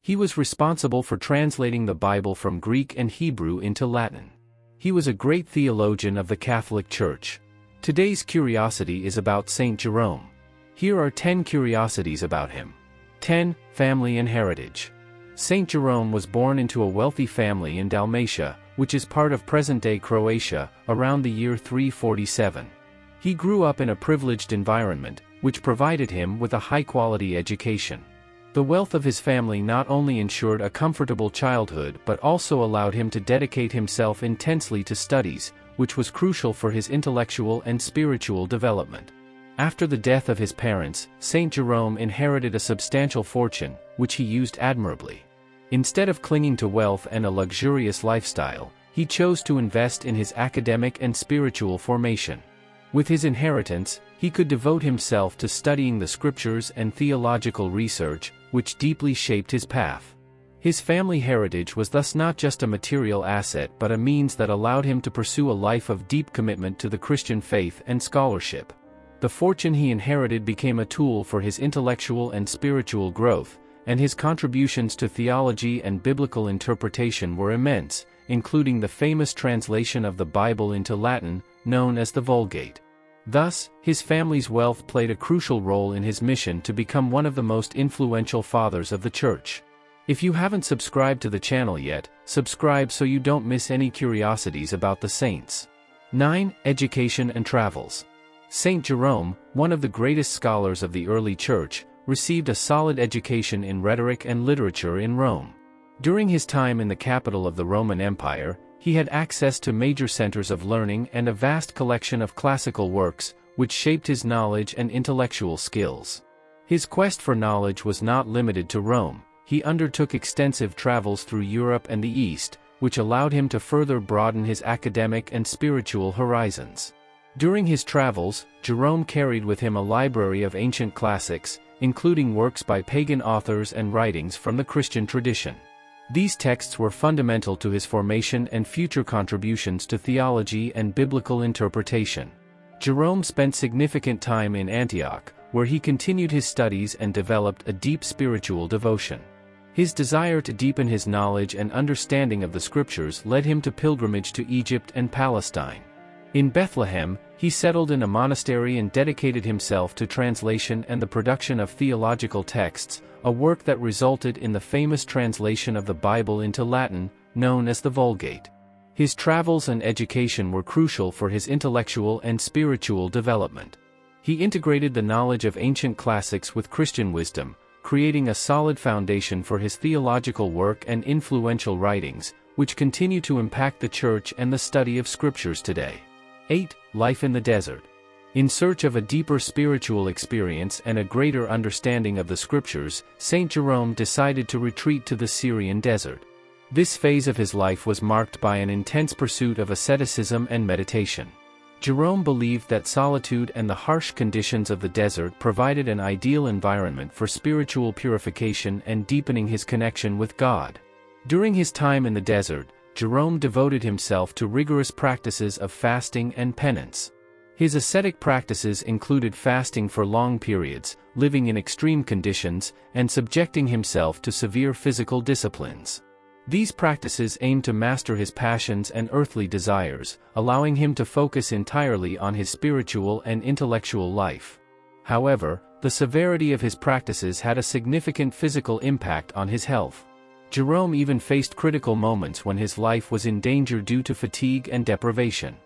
He was responsible for translating the Bible from Greek and Hebrew into Latin. He was a great theologian of the Catholic Church. Today's curiosity is about Saint Jerome. Here are 10 curiosities about him. 10. Family and heritage. Saint Jerome was born into a wealthy family in Dalmatia, which is part of present-day Croatia, around the year 347. He grew up in a privileged environment, which provided him with a high-quality education. The wealth of his family not only ensured a comfortable childhood but also allowed him to dedicate himself intensely to studies, which was crucial for his intellectual and spiritual development. After the death of his parents, Saint Jerome inherited a substantial fortune, which he used admirably. Instead of clinging to wealth and a luxurious lifestyle, he chose to invest in his academic and spiritual formation. With his inheritance, he could devote himself to studying the scriptures and theological research, which deeply shaped his path. His family heritage was thus not just a material asset but a means that allowed him to pursue a life of deep commitment to the Christian faith and scholarship. The fortune he inherited became a tool for his intellectual and spiritual growth, and his contributions to theology and biblical interpretation were immense, including the famous translation of the Bible into Latin, known as the Vulgate. Thus, his family's wealth played a crucial role in his mission to become one of the most influential fathers of the Church. If you haven't subscribed to the channel yet, subscribe so you don't miss any curiosities about the saints. 9. Education and travels. Saint Jerome, one of the greatest scholars of the early Church, received a solid education in rhetoric and literature in Rome. During his time in the capital of the Roman Empire, he had access to major centers of learning and a vast collection of classical works, which shaped his knowledge and intellectual skills. His quest for knowledge was not limited to Rome. He undertook extensive travels through Europe and the East, which allowed him to further broaden his academic and spiritual horizons. During his travels, Jerome carried with him a library of ancient classics, including works by pagan authors and writings from the Christian tradition. These texts were fundamental to his formation and future contributions to theology and biblical interpretation. Jerome spent significant time in Antioch, where he continued his studies and developed a deep spiritual devotion. His desire to deepen his knowledge and understanding of the Scriptures led him to pilgrimage to Egypt and Palestine. In Bethlehem, he settled in a monastery and dedicated himself to translation and the production of theological texts, a work that resulted in the famous translation of the Bible into Latin, known as the Vulgate. His travels and education were crucial for his intellectual and spiritual development. He integrated the knowledge of ancient classics with Christian wisdom, creating a solid foundation for his theological work and influential writings, which continue to impact the Church and the study of Scriptures today. 8. Life in the desert. In search of a deeper spiritual experience and a greater understanding of the Scriptures, Saint Jerome decided to retreat to the Syrian desert. This phase of his life was marked by an intense pursuit of asceticism and meditation. Jerome believed that solitude and the harsh conditions of the desert provided an ideal environment for spiritual purification and deepening his connection with God. During his time in the desert, Jerome devoted himself to rigorous practices of fasting and penance. His ascetic practices included fasting for long periods, living in extreme conditions, and subjecting himself to severe physical disciplines. These practices aimed to master his passions and earthly desires, allowing him to focus entirely on his spiritual and intellectual life. However, the severity of his practices had a significant physical impact on his health. Jerome even faced critical moments when his life was in danger due to fatigue and deprivation.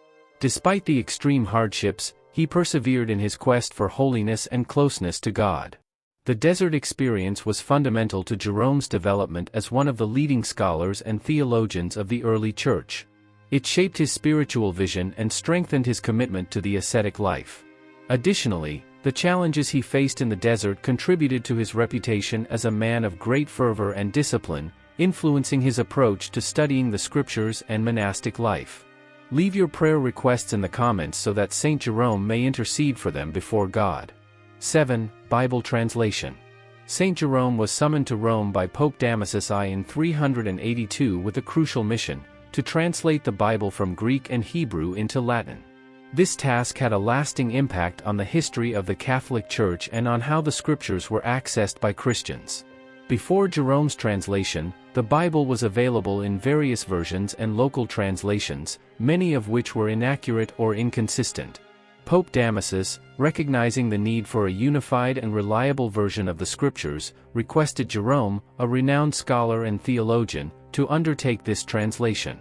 Despite the extreme hardships, he persevered in his quest for holiness and closeness to God. The desert experience was fundamental to Jerome's development as one of the leading scholars and theologians of the early Church. It shaped his spiritual vision and strengthened his commitment to the ascetic life. Additionally, the challenges he faced in the desert contributed to his reputation as a man of great fervor and discipline, influencing his approach to studying the Scriptures and monastic life. Leave your prayer requests in the comments so that Saint Jerome may intercede for them before God. 7. Bible translation. Saint Jerome was summoned to Rome by Pope Damasus I in 382 with a crucial mission, to translate the Bible from Greek and Hebrew into Latin. This task had a lasting impact on the history of the Catholic Church and on how the Scriptures were accessed by Christians. Before Jerome's translation, the Bible was available in various versions and local translations, many of which were inaccurate or inconsistent. Pope Damasus, recognizing the need for a unified and reliable version of the Scriptures, requested Jerome, a renowned scholar and theologian, to undertake this translation.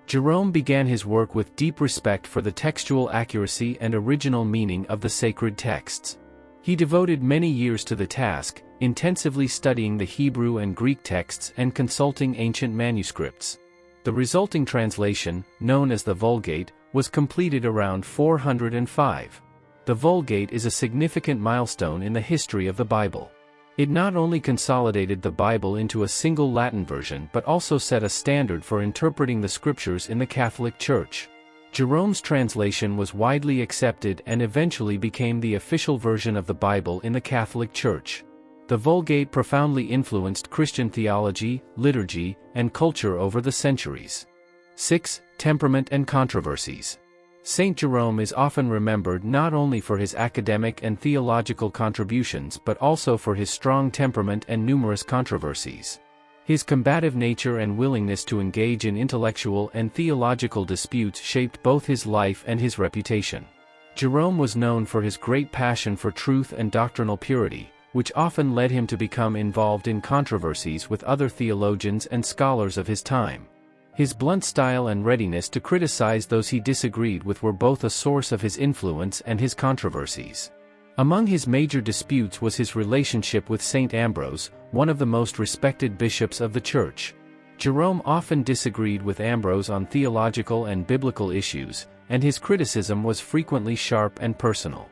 Jerome began his work with deep respect for the textual accuracy and original meaning of the sacred texts. He devoted many years to the task, intensively studying the Hebrew and Greek texts and consulting ancient manuscripts. The resulting translation, known as the Vulgate, was completed around 405. The Vulgate is a significant milestone in the history of the Bible. It not only consolidated the Bible into a single Latin version but also set a standard for interpreting the Scriptures in the Catholic Church. Jerome's translation was widely accepted and eventually became the official version of the Bible in the Catholic Church. The Vulgate profoundly influenced Christian theology, liturgy, and culture over the centuries. 6. Temperament and Controversies. Saint Jerome is often remembered not only for his academic and theological contributions but also for his strong temperament and numerous controversies. His combative nature and willingness to engage in intellectual and theological disputes shaped both his life and his reputation. Jerome was known for his great passion for truth and doctrinal purity, which often led him to become involved in controversies with other theologians and scholars of his time. His blunt style and readiness to criticize those he disagreed with were both a source of his influence and his controversies. Among his major disputes was his relationship with Saint Ambrose, one of the most respected bishops of the Church. Jerome often disagreed with Ambrose on theological and biblical issues, and his criticism was frequently sharp and personal.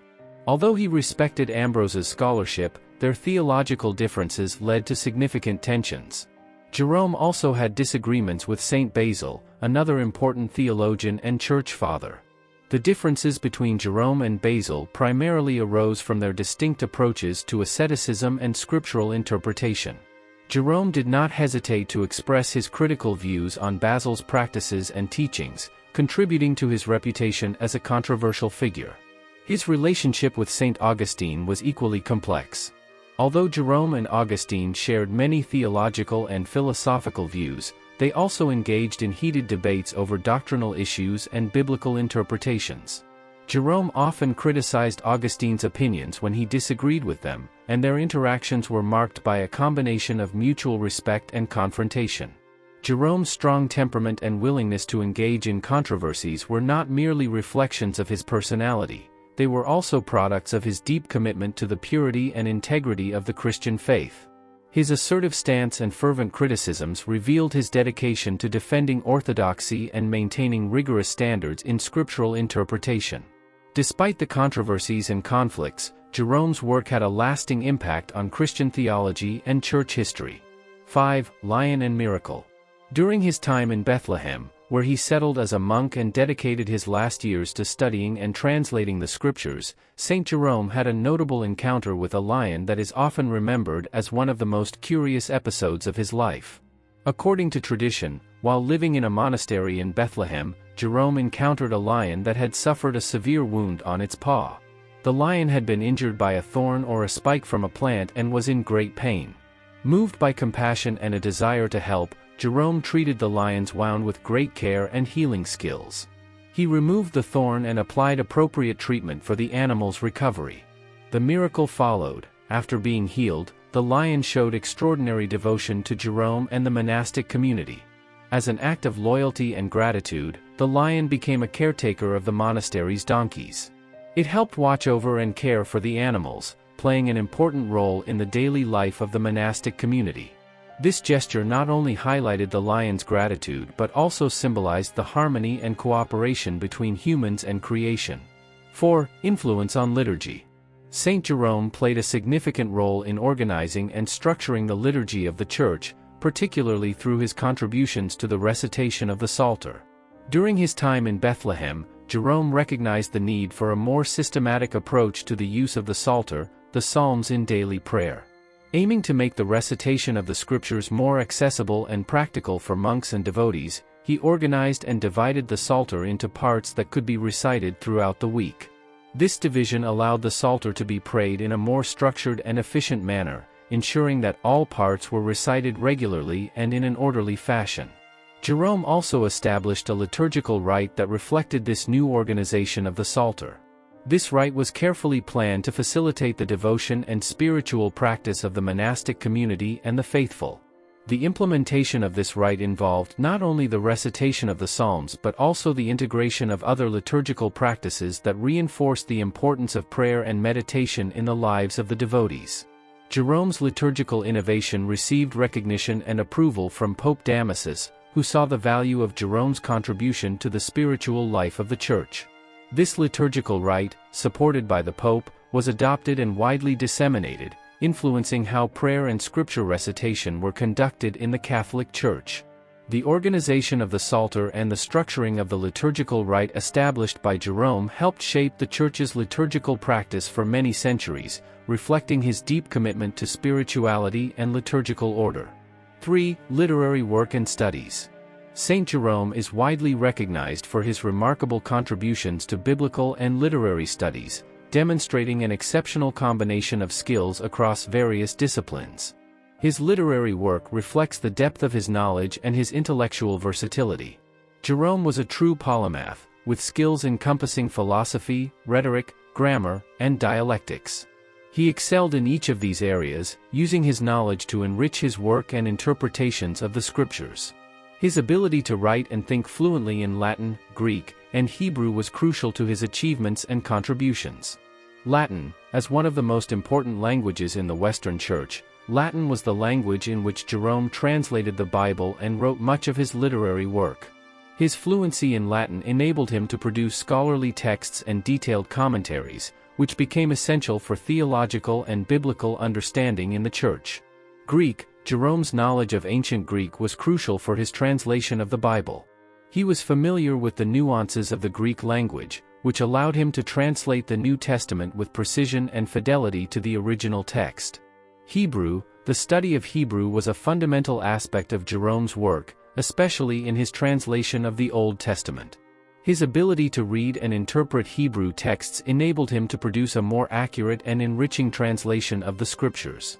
Although he respected Ambrose's scholarship, their theological differences led to significant tensions. Jerome also had disagreements with Saint Basil, another important theologian and church father. The differences between Jerome and Basil primarily arose from their distinct approaches to asceticism and scriptural interpretation. Jerome did not hesitate to express his critical views on Basil's practices and teachings, contributing to his reputation as a controversial figure. His relationship with Saint Augustine was equally complex. Although Jerome and Augustine shared many theological and philosophical views, they also engaged in heated debates over doctrinal issues and biblical interpretations. Jerome often criticized Augustine's opinions when he disagreed with them, and their interactions were marked by a combination of mutual respect and confrontation. Jerome's strong temperament and willingness to engage in controversies were not merely reflections of his personality. They were also products of his deep commitment to the purity and integrity of the Christian faith. His assertive stance and fervent criticisms revealed his dedication to defending orthodoxy and maintaining rigorous standards in scriptural interpretation. Despite the controversies and conflicts, Jerome's work had a lasting impact on Christian theology and church history. 5. Lion and Miracle. During his time in Bethlehem, where he settled as a monk and dedicated his last years to studying and translating the Scriptures, Saint Jerome had a notable encounter with a lion that is often remembered as one of the most curious episodes of his life. According to tradition, while living in a monastery in Bethlehem, Jerome encountered a lion that had suffered a severe wound on its paw. The lion had been injured by a thorn or a spike from a plant and was in great pain. Moved by compassion and a desire to help, Jerome treated the lion's wound with great care and healing skills. He removed the thorn and applied appropriate treatment for the animal's recovery. The miracle followed. After being healed, the lion showed extraordinary devotion to Jerome and the monastic community. As an act of loyalty and gratitude, the lion became a caretaker of the monastery's donkeys. It helped watch over and care for the animals, playing an important role in the daily life of the monastic community. This gesture not only highlighted the lion's gratitude but also symbolized the harmony and cooperation between humans and creation. 4. Influence on liturgy. Saint Jerome played a significant role in organizing and structuring the liturgy of the Church, particularly through his contributions to the recitation of the Psalter. During his time in Bethlehem, Jerome recognized the need for a more systematic approach to the use of the Psalter, the Psalms in daily prayer. Aiming to make the recitation of the Scriptures more accessible and practical for monks and devotees, he organized and divided the Psalter into parts that could be recited throughout the week. This division allowed the Psalter to be prayed in a more structured and efficient manner, ensuring that all parts were recited regularly and in an orderly fashion. Jerome also established a liturgical rite that reflected this new organization of the Psalter. This rite was carefully planned to facilitate the devotion and spiritual practice of the monastic community and the faithful. The implementation of this rite involved not only the recitation of the Psalms but also the integration of other liturgical practices that reinforced the importance of prayer and meditation in the lives of the devotees. Jerome's liturgical innovation received recognition and approval from Pope Damasus, who saw the value of Jerome's contribution to the spiritual life of the Church. This liturgical rite, supported by the Pope, was adopted and widely disseminated, influencing how prayer and scripture recitation were conducted in the Catholic Church. The organization of the Psalter and the structuring of the liturgical rite established by Jerome helped shape the Church's liturgical practice for many centuries, reflecting his deep commitment to spirituality and liturgical order. 3. Literary work and studies. Saint Jerome is widely recognized for his remarkable contributions to biblical and literary studies, demonstrating an exceptional combination of skills across various disciplines. His literary work reflects the depth of his knowledge and his intellectual versatility. Jerome was a true polymath, with skills encompassing philosophy, rhetoric, grammar, and dialectics. He excelled in each of these areas, using his knowledge to enrich his work and interpretations of the Scriptures. His ability to write and think fluently in Latin, Greek, and Hebrew was crucial to his achievements and contributions. Latin, as one of the most important languages in the Western Church, Latin was the language in which Jerome translated the Bible and wrote much of his literary work. His fluency in Latin enabled him to produce scholarly texts and detailed commentaries, which became essential for theological and biblical understanding in the Church. Greek, Jerome's knowledge of ancient Greek was crucial for his translation of the Bible. He was familiar with the nuances of the Greek language, which allowed him to translate the New Testament with precision and fidelity to the original text. Hebrew, the study of Hebrew was a fundamental aspect of Jerome's work, especially in his translation of the Old Testament. His ability to read and interpret Hebrew texts enabled him to produce a more accurate and enriching translation of the Scriptures.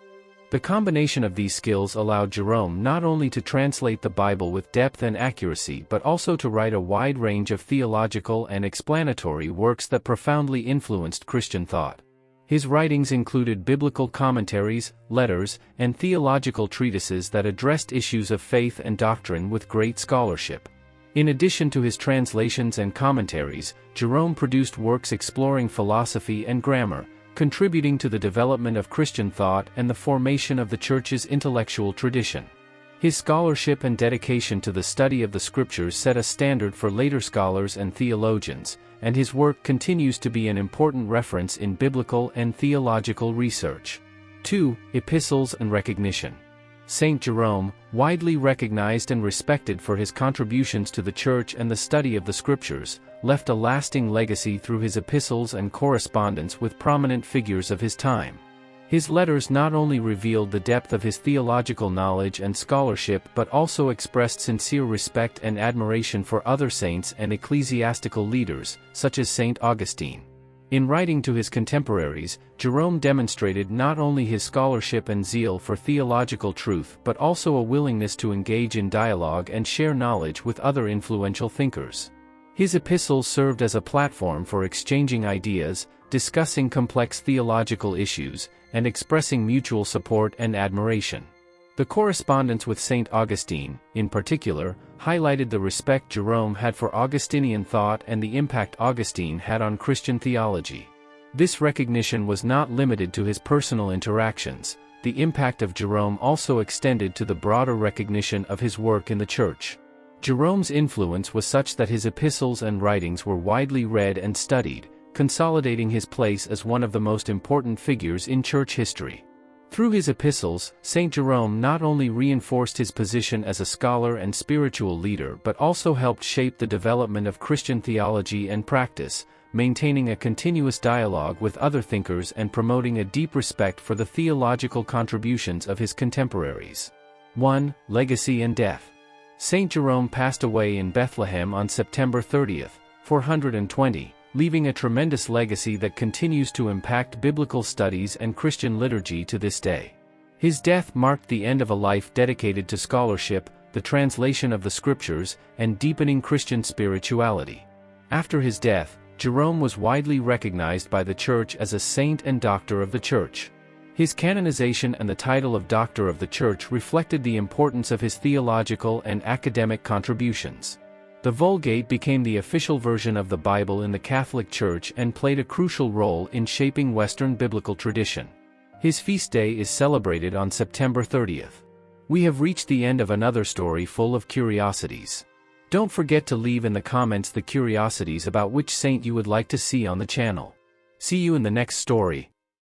The combination of these skills allowed Jerome not only to translate the Bible with depth and accuracy but also to write a wide range of theological and explanatory works that profoundly influenced Christian thought. His writings included biblical commentaries, letters, and theological treatises that addressed issues of faith and doctrine with great scholarship. In addition to his translations and commentaries, Jerome produced works exploring philosophy and grammar, contributing to the development of Christian thought and the formation of the Church's intellectual tradition. His scholarship and dedication to the study of the Scriptures set a standard for later scholars and theologians, and his work continues to be an important reference in biblical and theological research. 2. Epistles and Recognition. Saint Jerome, widely recognized and respected for his contributions to the Church and the study of the Scriptures, left a lasting legacy through his epistles and correspondence with prominent figures of his time. His letters not only revealed the depth of his theological knowledge and scholarship but also expressed sincere respect and admiration for other saints and ecclesiastical leaders, such as Saint Augustine. In writing to his contemporaries, Jerome demonstrated not only his scholarship and zeal for theological truth but also a willingness to engage in dialogue and share knowledge with other influential thinkers. His epistles served as a platform for exchanging ideas, discussing complex theological issues, and expressing mutual support and admiration. The correspondence with Saint Augustine, in particular, highlighted the respect Jerome had for Augustinian thought and the impact Augustine had on Christian theology. This recognition was not limited to his personal interactions. The impact of Jerome also extended to the broader recognition of his work in the Church. Jerome's influence was such that his epistles and writings were widely read and studied, consolidating his place as one of the most important figures in Church history. Through his epistles, Saint Jerome not only reinforced his position as a scholar and spiritual leader but also helped shape the development of Christian theology and practice, maintaining a continuous dialogue with other thinkers and promoting a deep respect for the theological contributions of his contemporaries. 1. Legacy and death. Saint Jerome passed away in Bethlehem on September 30, 420, leaving a tremendous legacy that continues to impact biblical studies and Christian liturgy to this day. His death marked the end of a life dedicated to scholarship, the translation of the scriptures, and deepening Christian spirituality. After his death, Jerome was widely recognized by the Church as a saint and doctor of the Church. His canonization and the title of Doctor of the Church reflected the importance of his theological and academic contributions. The Vulgate became the official version of the Bible in the Catholic Church and played a crucial role in shaping Western biblical tradition. His feast day is celebrated on September 30th. We have reached the end of another story full of curiosities. Don't forget to leave in the comments the curiosities about which saint you would like to see on the channel. See you in the next story.